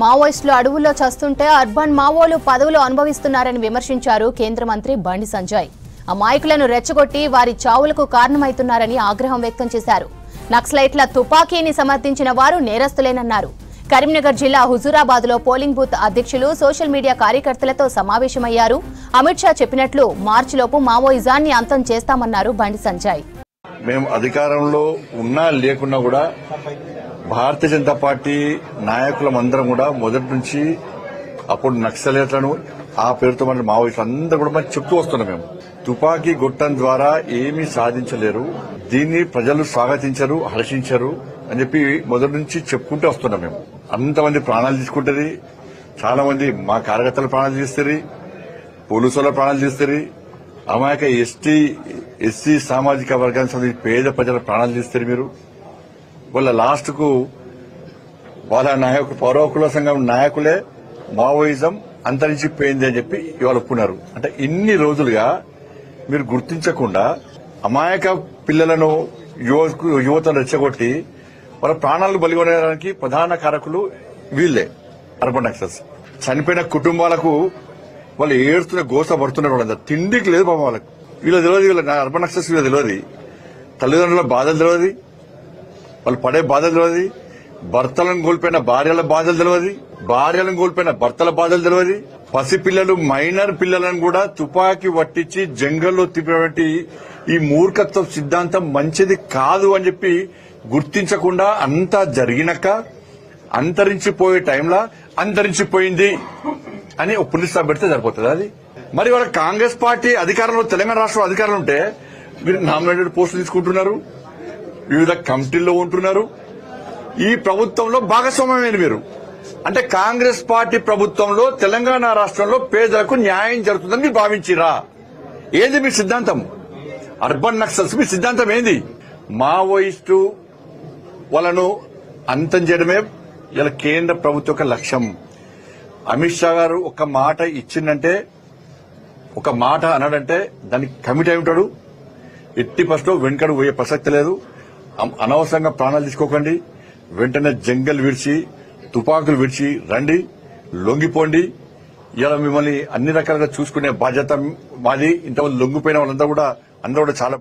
మావోయిస్టులు అడవుల్లో చస్తుంటే అర్బన్ మావోలు పదవులు అనుభవిస్తున్నారని విమర్శించారు కేంద్ర మంత్రి బండి సంజయ్. అమాయకులను రెచ్చగొట్టి వారి చావులకు కారణమవుతున్నారని ఆగ్రహం వ్యక్తం చేశారు. నక్సలైట్ల తుపాకీని సమర్థించిన వారు నేరస్తులేనన్నారు. కరీంనగర్ జిల్లా హుజూరాబాద్ లో పోలింగ్ బూత్ అధ్యక్షులు సోషల్ మీడియా కార్యకర్తలతో సమావేశమయ్యారు. అమిత్ షా చెప్పినట్లు మార్చిలోపు మావోయిజాన్ని అంతం చేస్తామన్నారు బండి సంజయ్. మేము అధికారంలో ఉన్నా లేకున్నా కూడా భారతీయ జనతా పార్టీ నాయకులమందరం కూడా మొదటి నుంచి అప్పుడు నక్సలైట్లను ఆ పేరుతో మన మావోయిస్టులు అందరూ కూడా మనం చెప్తూ వస్తున్నాం. మేము తుపాకీ గొట్టం ద్వారా ఏమీ సాధించలేరు, దీన్ని ప్రజలు స్వాగతించరు, హర్షించరు అని చెప్పి మొదటి నుంచి చెప్పుకుంటూ వస్తున్నాం. మేము అంతమంది ప్రాణాలు తీసుకుంటారు, చాలా మంది మా కార్యకర్తల ప్రాణాలు తీస్తారు, పోలీసుల ప్రాణాలు తీస్తారు, అమాయక ఎస్సీ సామాజిక వర్గానికి సంబంధించి పేద ప్రజల ప్రాణాలు తీస్తారు. మీరు వాళ్ళ లాస్ట్ కు వాళ్ళ పౌరకుల సంఘం నాయకులే మావోయిజం అంతరించిపోయింది అని చెప్పి ఇవాళ ఒప్పుకున్నారు. అంటే ఇన్ని రోజులుగా మీరు గుర్తించకుండా అమాయక పిల్లలను యువతను రెచ్చగొట్టి వాళ్ళ ప్రాణాలను బలిగొనడానికి ప్రధాన కారకులు వీళ్లే అర్బన్ నక్సల్స్. చనిపోయిన కుటుంబాలకు వాళ్ళు ఏడుస్తున్న గోస పడుతున్నారు. వాళ్ళంతా తిండికి లేదు పాపం వాళ్ళకు. వీళ్ళ తెలియదు, వీళ్ళ అర్బన్ నక్సల్స్ వీళ్ళ తెలియదు, తల్లిదండ్రుల బాధలు తెలియదు, వాళ్ళు పడే బాధలు తెలియదు, భర్తలను కోల్పోయిన భార్యల బాధలు తెలియదు, భార్యలను కోల్పోయిన భర్తల బాధలు తెలియదు, పసిపిల్లలు మైనర్ పిల్లలను కూడా తుపాకీ పట్టించి జంగల్లో తిప్పినటువంటి ఈ మూర్ఖత్వ సిద్ధాంతం మంచిది కాదు అని చెప్పి గుర్తించకుండా అంతా జరిగినాక అంతరించిపోయే టైంలో అంతరించిపోయింది అని ఒక పులిస్తా పెడితే సరిపోతుంది. అది మరి వాళ్ళ కాంగ్రెస్ పార్టీ అధికారంలో, తెలంగాణ రాష్ట్రంలో అధికారంలో ఉంటే మీరు నామినేటెడ్ పోస్టులు తీసుకుంటున్నారు, వివిధ కమిటీల్లో ఉంటున్నారు, ఈ ప్రభుత్వంలో భాగస్వామ్యమైన మీరు. అంటే కాంగ్రెస్ పార్టీ ప్రభుత్వంలో తెలంగాణ రాష్ట్రంలో పేదలకు న్యాయం జరుగుతుందని మీరు భావించిరా? ఏంది మీ సిద్ధాంతం? అర్బన్ నక్సల్స్ మీ సిద్ధాంతం ఏంది? మావోయిస్టు వాళ్ళను అంతం చేయడమే ఇలా కేంద్ర ప్రభుత్వం యొక్క లక్ష్యం. అమిత్ షా గారు ఒక మాట ఇచ్చిందంటే, ఒక మాట అన్నాడంటే దానికి కమిట్ అయి ఉంటాడు. ఎట్టి పరిస్థితిలో వెనుకడు పోయే ప్రసక్తి లేదు. అనవసరంగా ప్రాణాలు తీసుకోకండి. వెంటనే జంగల్ విడిచి తుపాకులు విడిచి రండి, లొంగిపోండి. ఇలా మిమ్మల్ని అన్ని రకాలుగా చూసుకునే బాధ్యత మాది. ఇంతమంది లొంగిపోయిన వాళ్ళందరూ కూడా చాలా